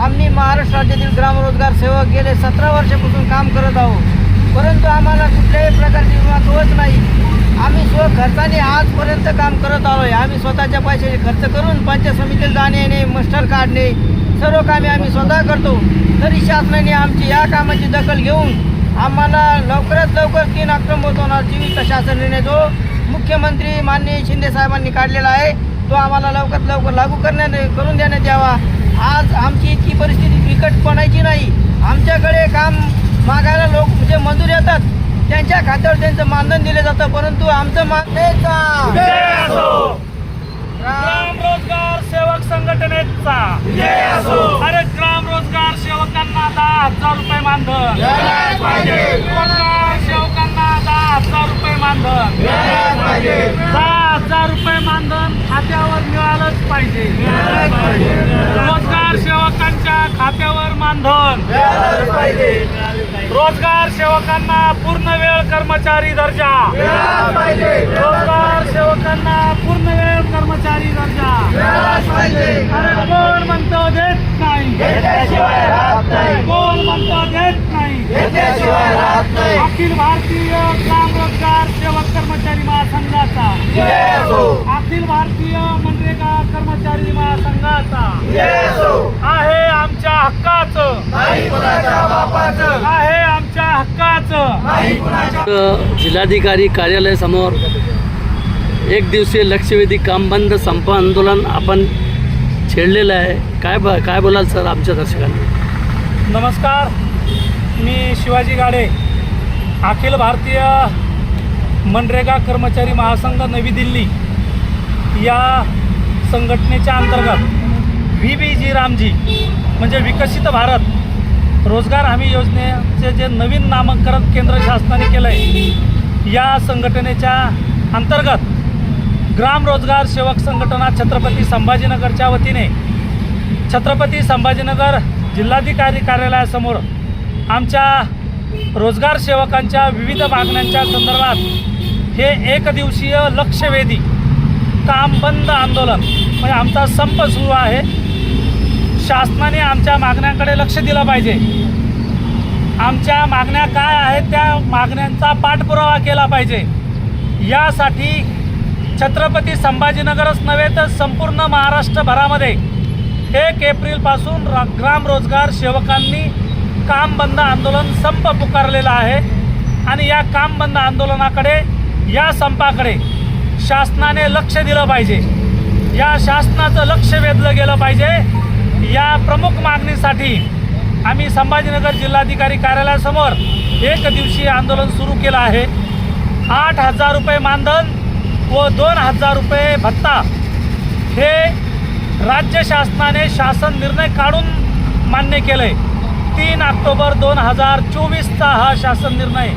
आम्ही महाराष्ट्र राज्यातील ग्रामरोजगार सेवक गेले 17 वर्षापासून काम करत आहोत, परंतु आम्हाला कुठल्याही प्रकारची विमा कवच नाही. आम्ही खर्चाने आजपर्यंत काम करत आलो आहे. आम्ही स्वतःच्या पैशाचे खर्च करून पंचायत समितीला जाणे येणे, मस्टर काढणे, सर्व कामे आम्ही स्वतः करतो. तरी शासनाने आमची या कामाची दखल घेऊन आम्हाला लवकरात लवकर 3 ऑक्टोबर 2024 शासन निर्णय जो मुख्यमंत्री माननीय शिंदे साहेबांनी काढलेला आहे तो आम्हाला लवकरात लवकर लागू करून देण्यात यावा. आज आमची इतकी परिस्थिती बिकटपणाची नाही. आमच्याकडे काम मागायला लोक म्हणजे मजूर येतात, त्यांच्या खात्यावर त्यांचं मानधन दिलं जातं, परंतु आमचं ग्राम रोजगार सेवक संघटनेचा अरे ग्राम रोजगार सेवकांना 10,000 रुपये मानधन, रोजगार सेवकांना 10,000 रुपये मानधन, 10,000 रुपये मानधन खात्यावर मिळालंच पाहिजे. रोजगार सेवकांच्या खात्यावर मानधन, रोजगार सेवकांना पूर्ण वेळ कर्मचारी दर्जा, रोजगार सेवकांना पूर्ण वेळ कर्मचारी दर्जा. अरे कोण म्हणतो देत नाही, कोण म्हणतो देत नाही. अखिल भारतीय ग्राम रोजगार सेवक कर्मचारी महासंघाचा, अखिल भारतीय मनरेगा कर्मचारी महासंघाचा आहे आमच्या हक्काचं, आहे आमच्या हक्काचं. जिल्हाधिकारी कार्यालयासमोर एक दिवसीय लक्षवेधी काम बंद संप आंदोलन आपण छेडलेलं आहे. काय बोलाल सर आमच्या दर्शकांना? नमस्कार, मी शिवाजी गाडे, अखिल भारतीय मनरेगा कर्मचारी महासंघ नवी दिल्ली या संघटनेच्या अंतर्गत VBG रामजी म्हणजे विकसित भारत रोजगार हमी योजनेचे जे नवीन नामकरण केंद्र शासनाने केलं आहे, या संघटनेच्या अंतर्गत ग्राम रोजगार सेवक संघटना छत्रपती संभाजीनगरच्या वतीने छत्रपती संभाजीनगर जिल्हाधिकारी कार्यालयासमोर आमच्या रोजगार सेवकांच्या विविध मागण्यांच्या संदर्भात हे एकदिवसीय लक्षवेधी काम बंद आंदोलन म्हणजे आमचा संप सुरू आहे. शासनाने आमच्या मागण्यांकडे लक्ष दिलं पाहिजे. आमच्या मागण्या काय आहेत त्या मागण्यांचा पाठपुरावा केला पाहिजे. यासाठी छत्रपती संभाजीनगरच नव्हे तर संपूर्ण महाराष्ट्रभरामध्ये 1 एप्रिलपासून ग्राम रोजगार सेवकांनी काम बंद आंदोलन संप पुकारलेला आहे. आणि या काम बंद आंदोलनाकडे, या संपाकडे शासनाने लक्ष दिलं पाहिजे. या शासनाचं लक्ष वेधलं गेलं पाहिजे. या प्रमुख मागणीसाठी आम्ही संभाजीनगर जिल्हाधिकारी कार्यालयासमोर एक दिवसीय आंदोलन सुरू केलं आहे. 8,000 रुपये मानधन व 2,000 रुपये भत्ता हे राज्य शासनाने शासन निर्णय काढून मान्य केलं आहे. 3 ऑक्टोबर 2024चा हा शासन निर्णय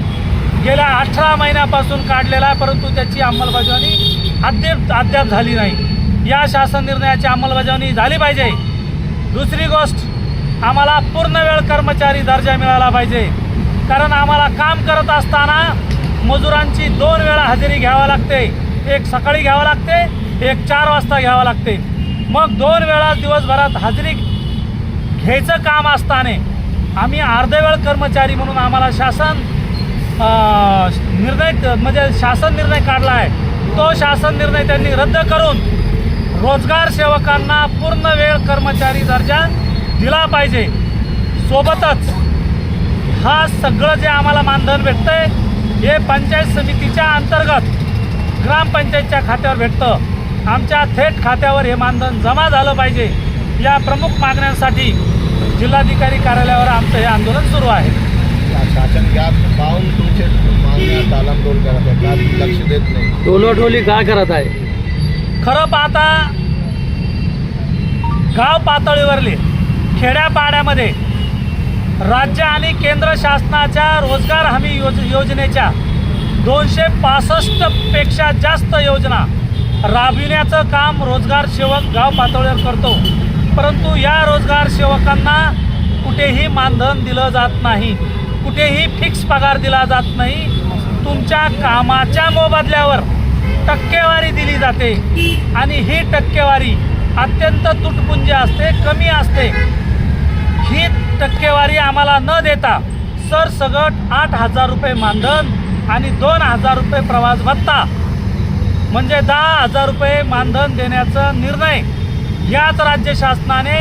गेल्या 18 महिन्यापासून काढलेला आहे, परंतु त्याची अंमलबजावणी अद्याप झाली नाही. या शासन निर्णयाची अंमलबजावणी झाली पाहिजे. दुसरी गोष्ट, आम्हाला पूर्ण वेळ कर्मचारी दर्जा मिळाला पाहिजे. कारण आम्हाला काम करत असताना मजुरांची 2 वेळा हजेरी घ्यावी लागते. एक सकाळी घ्यावं लागते, एक 4 वाजता घ्यावं लागते. मग 2 वेळा दिवसभरात हजेरी घ्यायचं काम असताना आम्ही अर्धवेळ कर्मचारी म्हणून आम्हाला शासन निर्णय काढला आहे. तो शासन निर्णय त्यांनी रद्द करून रोजगार सेवकांना पूर्ण वेळ कर्मचारी दर्जा दिला पाहिजे. सोबतच हा सगळं जे आम्हाला मानधन भेटतंय हे पंचायत समितीच्या अंतर्गत ग्रामपंचायतच्या खात्यावर भेटतं. आमच्या थेट खात्यावर हे मानधन जमा झालं पाहिजे. या प्रमुख मागण्यांसाठी जिल्हाधिकारी कार्यालयावर आमचं हे आंदोलन सुरू आहे. शासन पाहून तुमचे मागण्या तालमतोल करत आहे, लक्ष देत नाही. टोलवाटोली काय करत आहे? खरं पाहता गाव पातळीवरले खेड्यापाड्यामध्ये राज्य आणि केंद्र शासनाच्या रोजगार हमी योजनेच्या 265 पेक्षा जास्त योजना राबविण्याचं काम रोजगार सेवक गाव पातळीवर करतो. परंतु या रोजगार सेवकांना कुठेही मानधन दिलं जात नाही, कुठेही फिक्स पगार दिला जात नाही. तुमच्या कामाच्या मोबदल्यावर टक्केवारी दिली जाते आणि ही टक्केवारी अत्यंत तुटपुंजी असते, कमी असते. ही टक्केवारी आम्हाला न देता सरसगट 8,000 रुपये मानधन आणि 2,000 रुपये प्रवास भत्ता म्हणजे 10,000 रुपये मानधन देण्याचा निर्णय याच राज्य शासनाने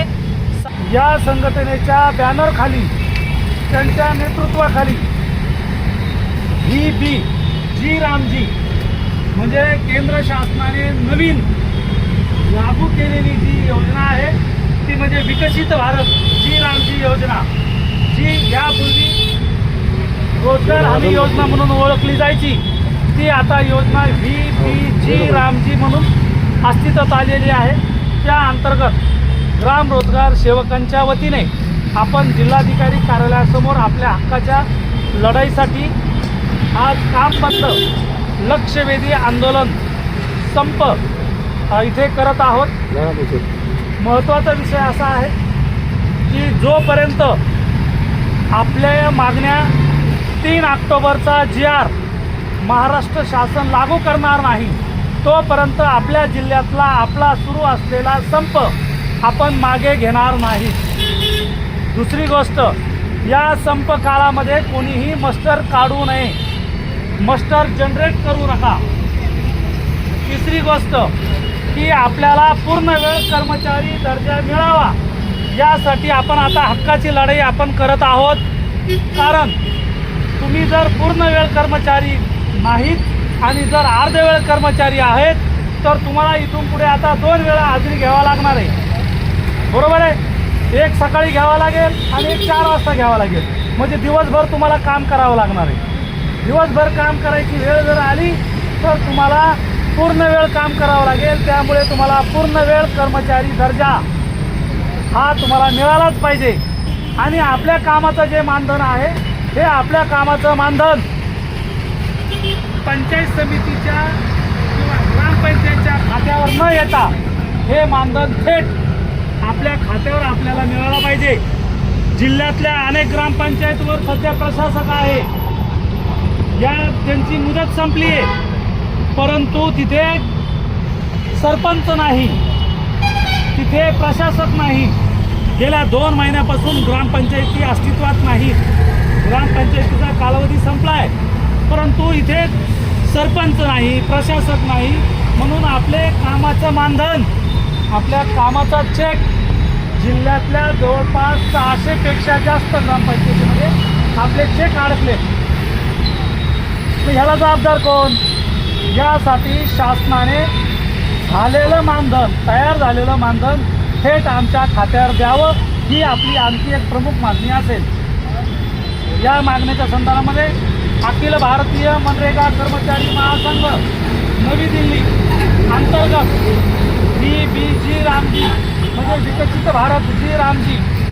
या संघटनेच्या बॅनरखाली त्यांच्या नेतृत्वाखाली जी रामजी म्हणजे केंद्र शासनाने नवीन लागू केलेली जी योजना आहे ती म्हणजे विकसित भारत जी रामजी योजना, जी यापूर्वी रोजगार हमी योजना म्हणून ओळखली जायची, ती आता योजना जी रामजी म्हणून अस्तित्वात आलेली आहे. त्या अंतर्गत ग्राम रोजगार सेवकांच्या वतीने आपण जिल्हाधिकारी कार्यालयासमोर आपल्या हक्काच्या लढाईसाठी आज काम बंद लक्षवेधी आंदोलन संप इथे करत आहोत. महत्त्वाचा विषय असा आहे की जोपर्यंत आपल्या या मागण्या 3 ऑक्टोबरचा GR महाराष्ट्र शासन लागू करणार नाही तोपर्यंत आपल्या जिल्ह्यातला आपला सुरू असलेला संप आपण मागे घेणार नाही. दुसरी गोष्ट, या संप काळामध्ये कोणीही मस्टर काढू नये, मस्टर जनरेट करू नका. तिसरी गोष्ट की आपल्याला पूर्ण वेळ कर्मचारी दर्जा मिळावा यासाठी आपण आता हक्काची लढाई आपण करत आहोत. कारण तुम्ही जर पूर्ण वेळ कर्मचारी नाहीत आणि जर अर्धे वेळ कर्मचारी आहेत तर तुम्हाला इथून पुढे आता 2 वेळा हजेरी घ्यावा लागणार आहे. बरोबर आहे? एक सकाळी घ्यावा लागेल आणि एक 4 वाजता घ्यावा लागेल. म्हणजे दिवसभर तुम्हाला काम करावं लागणार आहे. दिवसभर काम करायची वेळ जर आली तर तुम्हाला पूर्ण वेळ काम करावं लागेल. त्यामुळे तुम्हाला पूर्ण वेळ कर्मचारी दर्जा हा तुम्हाला मिळालाच पाहिजे. आणि आपल्या कामाचं जे मानधन आहे हे आपल्या कामाचं मानधन पंचायत समितीच्या किंवा ग्रामपंचायतच्या खात्यावर न येता हे मानधन थेट आपल्या खात्यावर आपल्याला मिळालं पाहिजे. जिल्ह्यातल्या अनेक ग्रामपंचायतीवर सध्या प्रशासक आहे, या त्यांची मुदत संपली आहे, परंतु तिथे सरपंच नाही, तिथे प्रशासक नाही. गेल्या 2 महिन्यापासून ग्रामपंचायती अस्तित्वात नाही. ग्रामपंचायतीचा कालावधी संपला आहे, परंतु इथे सरपंच नाही, प्रशासक नाही. म्हणून आपले कामाचं मानधन, आपल्या कामाचा चेक जिल्ह्यातल्या जवळपास 600पेक्षा जास्त ग्रामपंचायतीमध्ये आपले चेक अडकले. ह्याला जबाबदार कोण? यासाठी शासनाने झालेलं मानधन, तयार झालेलं मानधन थेट आमच्या खात्यावर द्यावं ही आपली आणखी एक प्रमुख मागणी असेल. या मागणीच्या संदर्भामध्ये अखिल भारतीय मनरेगा कर्मचारी महासंघ नवी दिल्ली अंतर्गत जी रामजी म्हणजे विकसित भारत जी रामजी